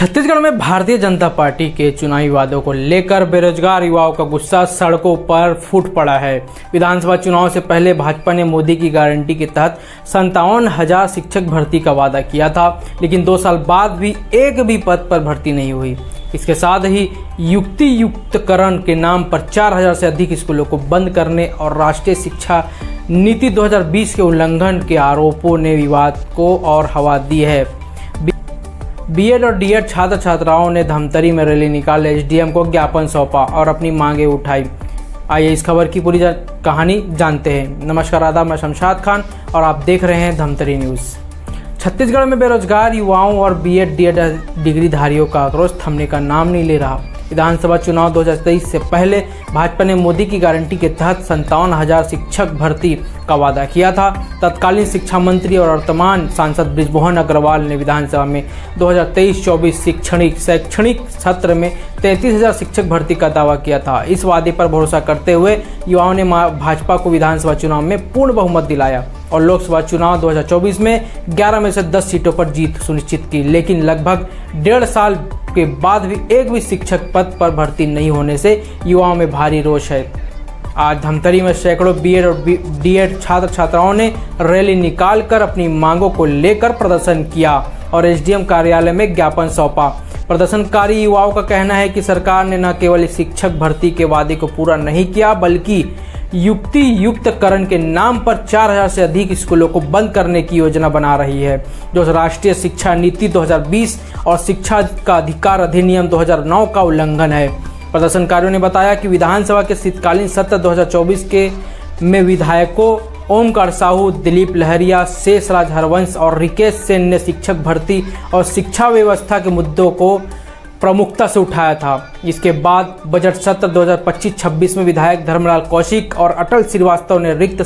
छत्तीसगढ़ में भारतीय जनता पार्टी के चुनावी वादों को लेकर बेरोजगार युवाओं का गुस्सा सड़कों पर फूट पड़ा है। विधानसभा चुनाव से पहले भाजपा ने मोदी की गारंटी के तहत 57,000 शिक्षक भर्ती का वादा किया था, लेकिन 2 साल बाद भी एक भी पद पर भर्ती नहीं हुई। इसके साथ ही युक्तियुक्तकरण के नाम पर 4,000 से अधिक स्कूलों को बंद करने और राष्ट्रीय शिक्षा नीति 2020 के उल्लंघन के आरोपों ने विवाद को और हवा दी है। बीएड और डीएड छात्र छात्राओं ने धमतरी में रैली निकाल एसडीएम को ज्ञापन सौंपा और अपनी मांगे उठाई। आइए इस खबर की पूरी कहानी जानते हैं। नमस्कार, आदाब, मैं शमशाद खान और आप देख रहे हैं धमतरी न्यूज़। छत्तीसगढ़ में बेरोजगार युवाओं और बीएड डीएड डिग्रीधारियों का आक्रोश थमने का नाम नहीं ले रहा। विधानसभा चुनाव 2023 से पहले भाजपा ने मोदी की गारंटी के तहत 57,000 शिक्षक भर्ती का वादा किया था। तत्कालीन शिक्षा मंत्री और वर्तमान सांसद बृजमोहन अग्रवाल ने विधानसभा में 2023-24 शैक्षणिक सत्र में 33,000 शिक्षक भर्ती का दावा किया था। इस वादे पर भरोसा करते हुए युवाओं ने भाजपा को विधानसभा चुनाव में पूर्ण बहुमत दिलाया और लोकसभा चुनाव 2024 में 11 में से 10 सीटों पर जीत सुनिश्चित की। लेकिन लगभग 1.5 साल के बाद भी एक भी शिक्षक पद पर भर्ती नहीं होने से युवाओं में भारी रोष है। आज धमतरी में सैकड़ों बीएड और डीएड छात्र छात्राओं ने रैली निकालकर अपनी मांगों को लेकर प्रदर्शन किया और एसडीएम कार्यालय में ज्ञापन सौंपा। प्रदर्शनकारी युवाओं का कहना है कि सरकार ने न केवल शिक्षक भर्ती के वादे को पूरा नहीं किया, बल्कि युक्तियुक्तकरण के नाम पर 4,000 से अधिक स्कूलों को बंद करने की योजना बना रही है, जो राष्ट्रीय शिक्षा नीति 2020 और शिक्षा का अधिकार अधिनियम 2009 का उल्लंघन है। प्रदर्शनकारियों ने बताया कि विधानसभा के शीतकालीन सत्र 2024 में विधायकों ओमकार साहू, दिलीप लहरिया, शेषराज हरवंश और रिकेश सेन ने शिक्षक भर्ती और शिक्षा व्यवस्था के मुद्दों को प्रमुखता से उठाया था। इसके बाद बजट सत्र 2025-26 में विधायक धर्मलाल कौशिक और अटल श्रीवास्तव ने रिक्त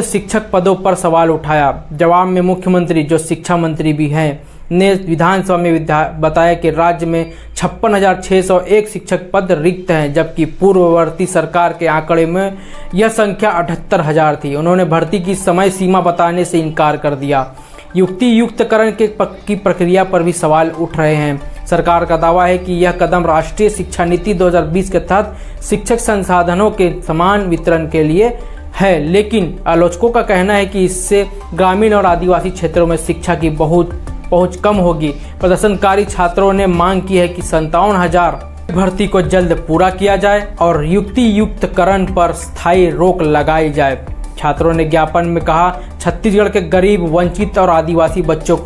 शिक्षक पदों पर सवाल उठाया। जवाब में मुख्यमंत्री, जो शिक्षा मंत्री भी हैं, ने विधानसभा में बताया कि राज्य में 56,601 शिक्षक पद रिक्त हैं, जबकि पूर्ववर्ती सरकार के आंकड़े में यह संख्या 78,000 थी। उन्होंने भर्ती की समय सीमा बताने से इनकार कर दिया। युक्तियुक्तकरण की प्रक्रिया पर भी सवाल उठ रहे हैं। सरकार का दावा है कि यह कदम राष्ट्रीय शिक्षा नीति 2020 के तहत शिक्षक संसाधनों के समान वितरण के लिए है, लेकिन आलोचकों का कहना है कि इससे ग्रामीण और आदिवासी क्षेत्रों में शिक्षा की पहुंच कम होगी। प्रदर्शनकारी छात्रों ने मांग की है कि 57,000 भर्ती को जल्द पूरा किया जाए और युक्तियुक्तकरण पर स्थायी रोक लगाई जाए। छात्रों ने ज्ञापन में कहा, छत्तीसगढ़ के गरीब, वंचित और आदिवासी बच्चों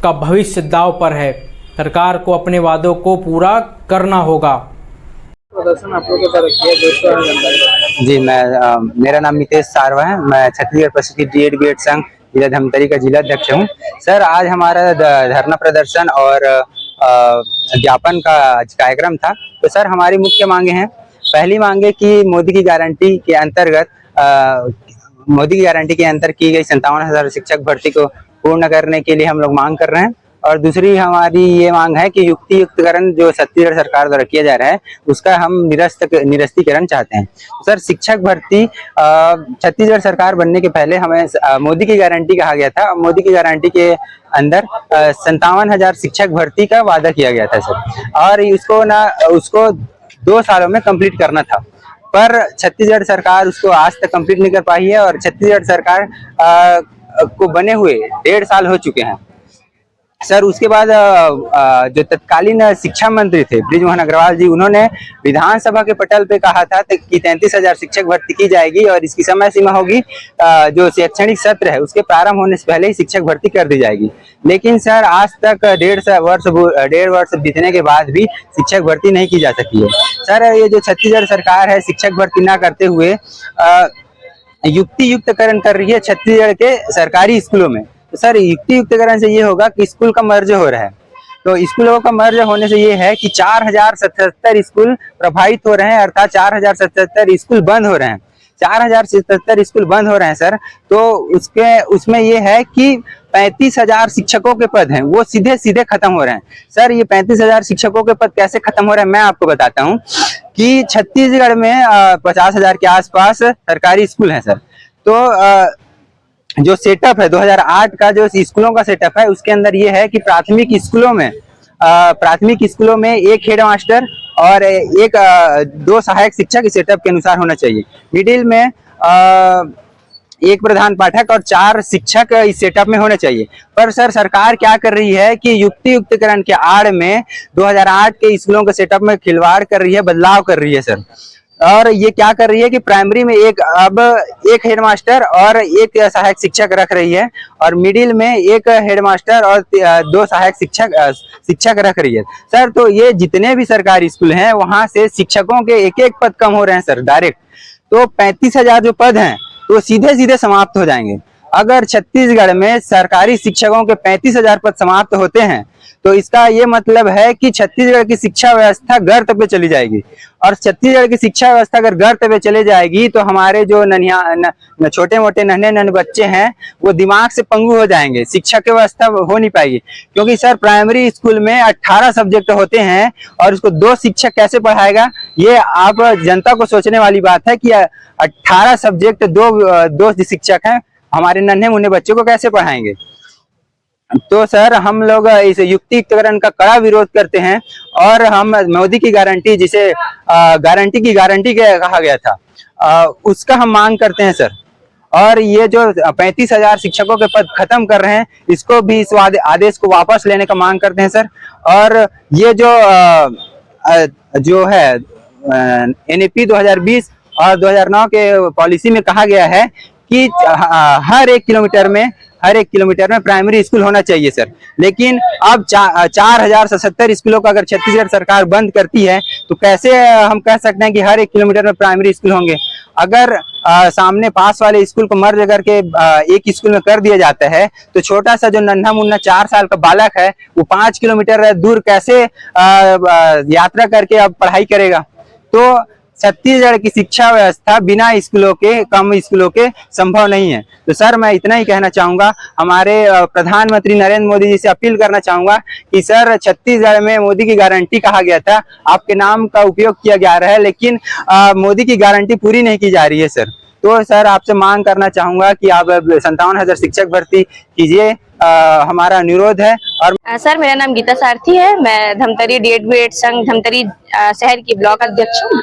का भविष्य दांव पर है। सरकार को अपने वादों को पूरा करना होगा। प्रदर्शन आप लोगों की तरफ किया जी, मेरा नाम मितेश सारवा है। मैं छत्तीसगढ़ प्रशिक्षित डीएड बीएड संघ जिला धमतरी का जिला अध्यक्ष हूँ। सर, आज हमारा धरना प्रदर्शन और ज्ञापन का कार्यक्रम था। तो सर, हमारी मुख्य मांगे हैं। पहली मांगे कि मोदी की गारंटी के अंतर की गई 57,000 शिक्षक भर्ती को पूर्ण करने के लिए हम लोग मांग कर रहे हैं। और दूसरी हमारी ये मांग है कि युक्तियुक्तकरण जो छत्तीसगढ़ सरकार द्वारा किया जा रहा है, उसका हम निरस्तीकरण चाहते हैं। सर, शिक्षक भर्ती छत्तीसगढ़ सरकार बनने के पहले हमें मोदी की गारंटी कहा गया था। मोदी की गारंटी के अंदर 57,000 शिक्षक भर्ती का वादा किया गया था सर, और उसको 2 सालों में कंप्लीट करना था, पर छत्तीसगढ़ सरकार उसको आज तक कंप्लीट नहीं कर पाई है। और छत्तीसगढ़ सरकार को बने हुए 1.5 साल हो चुके हैं सर। उसके बाद जो तत्कालीन शिक्षा मंत्री थे बृजमोहन अग्रवाल जी, उन्होंने विधानसभा के पटल पे कहा था कि 33,000 शिक्षक भर्ती की जाएगी और इसकी समय सीमा होगी, जो शैक्षणिक सत्र है उसके प्रारंभ होने से पहले ही शिक्षक भर्ती कर दी जाएगी। लेकिन सर, आज तक 1.5 वर्ष बीतने के बाद भी शिक्षक भर्ती नहीं की जा सकी है। सर, ये जो छत्तीसगढ़ सरकार है, शिक्षक भर्ती ना करते हुए युक्तियुक्तकरण कर रही है छत्तीसगढ़ के सरकारी स्कूलों में। तो सर, युक्तियुक्तकरण से ये होगा कि स्कूल का मर्ज हो रहा है। तो स्कूलों का मर्ज होने से ये है कि 4,077 स्कूल प्रभावित हो रहे हैं, अर्थात 4,077 स्कूल बंद हो रहे हैं। 4,077 स्कूल बंद हो रहे हैं सर। तो उसमें ये है कि 35,000 शिक्षकों के पद हैं, वो सीधे सीधे खत्म हो रहे हैं। सर, ये 35,000 शिक्षकों के पद कैसे खत्म हो रहे हैं, मैं आपको बताता हूँ कि छत्तीसगढ़ में 50,000 के आसपास सरकारी स्कूल हैं सर। तो जो सेटअप है 2008 का, जो स्कूलों का सेटअप है, उसके अंदर ये है कि प्राथमिक स्कूलों में एक हेड मास्टर और एक दो सहायक शिक्षक इस सेटअप के अनुसार होना चाहिए। मिडिल में एक प्रधान पाठक और 4 शिक्षक इस सेटअप में होने चाहिए। पर सर, सरकार क्या कर रही है कि युक्तियुक्तकरण के आड़ में 2008 के स्कूलों के सेटअप में खिलवाड़ कर रही है, बदलाव कर रही है सर। और ये क्या कर रही है कि प्राइमरी में एक हेडमास्टर और एक सहायक शिक्षक रख रही है, और मिडिल में एक हेडमास्टर और 2 सहायक शिक्षक रख रही है सर। तो ये जितने भी सरकारी स्कूल हैं वहां से शिक्षकों के एक एक पद कम हो रहे हैं सर, डायरेक्ट। तो 35,000 जो पद हैं तो सीधे सीधे समाप्त हो जाएंगे। अगर छत्तीसगढ़ में सरकारी शिक्षकों के 35,000 पद समाप्त होते हैं तो इसका ये मतलब है कि छत्तीसगढ़ की शिक्षा व्यवस्था गर्त पे चली जाएगी। और छत्तीसगढ़ की शिक्षा व्यवस्था अगर गर्त पे चले जाएगी तो हमारे जो छोटे मोटे नन्हे बच्चे हैं वो दिमाग से पंगु हो जाएंगे, शिक्षा की व्यवस्था हो नहीं पाएगी। क्योंकि सर, प्राइमरी स्कूल में 18 सब्जेक्ट होते हैं और उसको 2 शिक्षक कैसे पढ़ाएगा, ये आप जनता को सोचने वाली बात है कि 18 सब्जेक्ट 2 शिक्षक हैं, हमारे नन्हे मुन्ने बच्चों को कैसे पढ़ाएंगे। तो सर, हम लोग इस युक्तियुक्तकरण का कड़ा विरोध करते हैं और हम मोदी की गारंटी, जिसे गारंटी की गारंटी कहा गया था, उसका हम मांग करते हैं सर। और ये जो 35,000 शिक्षकों के पद खत्म कर रहे हैं, इसको भी, इस आदेश को वापस लेने का मांग करते हैं सर। और ये जो है NEP 2020 और 2009 के पॉलिसी में कहा गया है कि हर एक किलोमीटर में प्राइमरी स्कूल होना चाहिए सर। लेकिन अब 4077 स्कूलों का अगर छत्तीसगढ़ सरकार बंद करती है तो कैसे हम कह सकते हैं कि हर एक किलोमीटर में प्राइमरी स्कूल होंगे। अगर सामने पास वाले स्कूल को मर्ज करके एक स्कूल में कर दिया जाता है तो छोटा सा जो नन्हा मुन्ना 4 साल का बालक है वो 5 किलोमीटर दूर कैसे यात्रा करके अब पढ़ाई करेगा। तो छत्तीसगढ़ की शिक्षा व्यवस्था बिना कम स्कूलों के संभव नहीं है। तो सर, मैं इतना ही कहना चाहूंगा, हमारे प्रधानमंत्री नरेंद्र मोदी जी से अपील करना चाहूंगा कि सर, छत्तीसगढ़ में मोदी की गारंटी कहा गया था, आपके नाम का उपयोग किया जा रहा है, लेकिन मोदी की गारंटी पूरी नहीं की जा रही है सर। तो सर, आपसे मांग करना चाहूंगा कि आप 57,000 शिक्षक भर्ती कीजिए, हमारा अनुरोध है। और सर, मेरा नाम गीता सारथी है, मैं धमतरी DED संघ धमतरी शहर की ब्लॉक अध्यक्ष हूँ।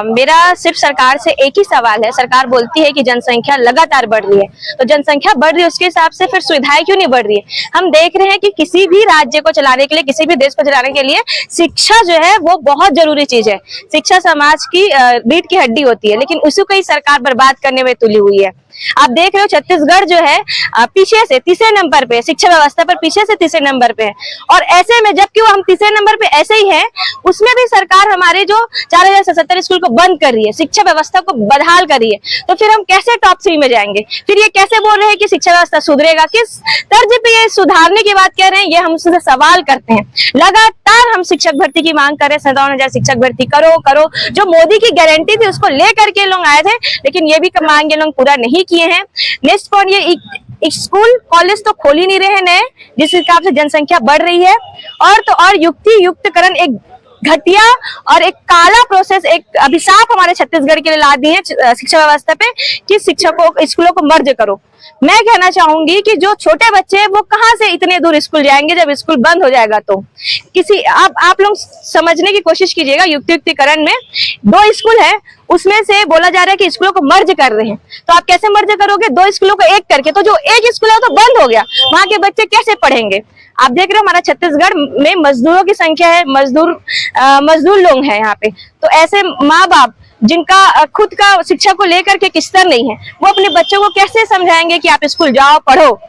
मेरा सिर्फ सरकार से एक ही सवाल है। सरकार बोलती है कि जनसंख्या लगातार बढ़ रही है, तो जनसंख्या बढ़ रही है उसके हिसाब से फिर सुविधाएं क्यों नहीं बढ़ रही है। हम देख रहे हैं कि किसी भी राज्य को चलाने के लिए, किसी भी देश को चलाने के लिए शिक्षा जो है वो बहुत जरूरी चीज है। शिक्षा समाज की रीढ़ की हड्डी होती है, लेकिन उसी को ही सरकार बर्बाद करने में तुली हुई है। आप देख रहे हो छत्तीसगढ़ जो है पीछे से 3रे नंबर पे, शिक्षा व्यवस्था पर पीछे से 3रे नंबर पे है। और ऐसे में जबकि वो हम 3रे नंबर पे ऐसे ही हैं, उसमें भी सरकार हमारे जो 4077 स्कूल को बंद कर रही है, शिक्षा व्यवस्था को बदहाल कर रही है। तो फिर हम कैसे टॉप 3 में जाएंगे? फिर ये कैसे बोल रहे हैं कि शिक्षा व्यवस्था सुधरेगा? किस तर्ज पे ये सुधारने की बात कह रहे हैं, ये हम उससे सवाल करते हैं। लगातार हम शिक्षक भर्ती की मांग कर रहे हैं, 57,000 शिक्षक भर्ती करो। जो मोदी की गारंटी थी उसको लेकर के लोग आए थे, लेकिन ये भी मांग ये लोग पूरा नहीं किए हैं। नेक्स्ट पॉइंट, ये स्कूल कॉलेज तो खोल ही नहीं रहे नए, जिस हिसाब से जनसंख्या बढ़ रही है। और युक्तियुक्तकरण एक घटिया और एक काला प्रोसेस, एक अभिशाप हमारे छत्तीसगढ़ के लिए ला दी है शिक्षा व्यवस्था पे कि शिक्षकों स्कूलों को मर्ज करो। मैं कहना चाहूंगी कि जो छोटे बच्चे हैं वो कहाँ से इतने दूर स्कूल जाएंगे जब स्कूल बंद हो जाएगा। तो आप लोग समझने की कोशिश कीजिएगा। युक्तियुक्तकरण में 2 स्कूल है, उसमें से बोला जा रहा है कि स्कूलों को मर्ज कर रहे हैं, तो आप कैसे मर्ज करोगे 2 स्कूलों को एक करके? तो जो एक स्कूल है वो तो बंद हो गया, वहां के बच्चे कैसे पढ़ेंगे? आप देख रहे हो हमारा छत्तीसगढ़ में मजदूरों की संख्या है, मजदूर लोग हैं यहाँ पे। तो ऐसे माँ बाप जिनका खुद का शिक्षा को लेकर के किस तरह नहीं है, वो अपने बच्चों को कैसे समझाएंगे कि आप स्कूल जाओ पढ़ो?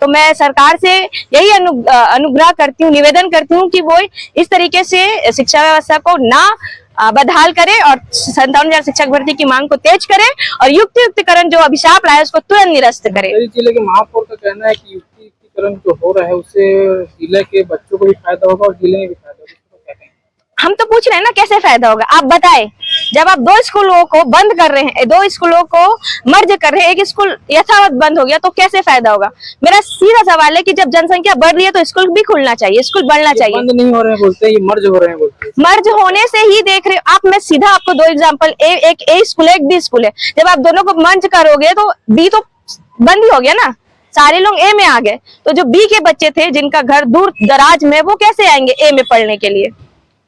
तो मैं सरकार से यही अनुग्रह करती हूँ, निवेदन करती हूँ कि वो इस तरीके से शिक्षा व्यवस्था को ना बदहाल करे और 57,000 शिक्षक भर्ती की मांग को तेज करे और युक्तियुक्तकरण जो अभिशाप लाया उसको तुरंत निरस्त करे। जिले के महापौर का कहना है कि युक्तियुक्तकरण जो हो रहा है उससे जिले के बच्चों को भी फायदा होगा और जिले में भी फायदा होगा। हम तो पूछ रहे हैं ना कैसे फायदा होगा, आप बताएं। जब आप 2 स्कूलों को बंद कर रहे हैं, 2 स्कूलों को मर्ज कर रहे हैं, एक स्कूल यथावत बंद हो गया, तो कैसे फायदा होगा? मेरा सीधा सवाल है कि जब जनसंख्या बढ़ रही है तो स्कूल भी खुलना चाहिए, स्कूल बढ़ना चाहिए। बंद नहीं हो रहे हैं बोलते हैं, ये मर्ज हो रहे हैं बोलते हैं। मर्ज होने से ही देख रहे हो आप। मैं सीधा आपको 2 एग्जाम्पल, एक A स्कूल है, एक B स्कूल है। जब आप दोनों को मर्ज करोगे तो B तो बंद ही हो गया ना, सारे लोग ए में आ गए, तो जो बी के बच्चे थे जिनका घर दूर दराज में, वो कैसे आएंगे ए में पढ़ने के लिए?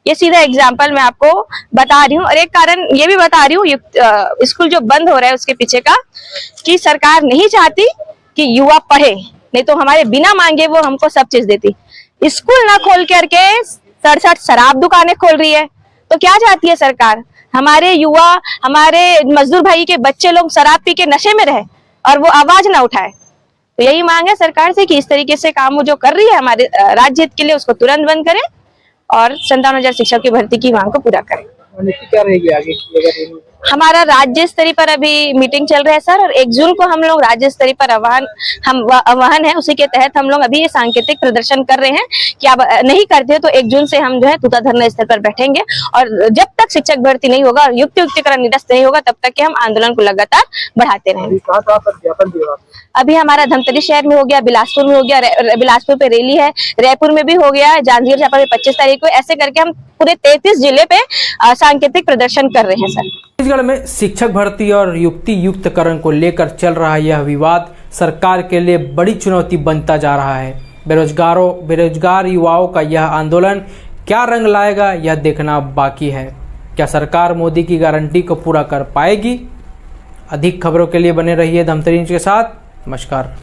ये सीधा एग्जाम्पल मैं आपको बता रही हूँ। और एक कारण ये भी बता रही हूँ, स्कूल जो बंद हो रहा है उसके पीछे का, कि सरकार नहीं चाहती कि युवा पढ़े, नहीं तो हमारे बिना मांगे वो हमको सब चीज देती। स्कूल ना खोल करके 67 शराब दुकानें खोल रही है, तो क्या चाहती है सरकार? हमारे युवा, हमारे मजदूर भाई के बच्चे लोग शराब पी के नशे में रहे और वो आवाज ना उठाए। तो यही मांग है सरकार से कि इस तरीके से काम वो जो कर रही है हमारे राज्य हित के लिए, उसको तुरंत बंद करें और 57,000 शिक्षक की भर्ती की मांग को पूरा करें। नीति क्या रहेगी आगे की अगर ये हमारा राज्य स्तरीय पर अभी मीटिंग चल रहा है सर, और 1 जून को हम लोग राज्य स्तरीय पर आह्वान है, उसी के तहत हम लोग अभी ये सांकेतिक प्रदर्शन कर रहे हैं कि आप नहीं करते हो तो 1 जून से हम जो है तूता धरना स्थल पर बैठेंगे, और जब तक शिक्षक भर्ती नहीं होगा, युक्तिकरण निरस्त नहीं होगा, तब तक के हम आंदोलन को लगातार बढ़ाते रहेंगे। कहाँ पर ज्ञापन दिया? अभी हमारा धमतरी शहर में हो गया, बिलासपुर में हो गया, बिलासपुर पे रैली है, रायपुर में भी हो गया है, जांजगीर चांपा में 25 तारीख को, ऐसे करके हम पूरे 33 जिले पे सांकेतिक प्रदर्शन कर रहे हैं सर। छत्तीसगढ़ में शिक्षक भर्ती और युक्तिकरण को लेकर चल रहा यह विवाद सरकार के लिए बड़ी चुनौती बनता जा रहा है। बेरोजगार युवाओं का यह आंदोलन क्या रंग लाएगा, यह देखना बाकी है। क्या सरकार मोदी की गारंटी को पूरा कर पाएगी? अधिक खबरों के लिए बने रहिए धमतरी न्यूज़ के साथ। नमस्कार।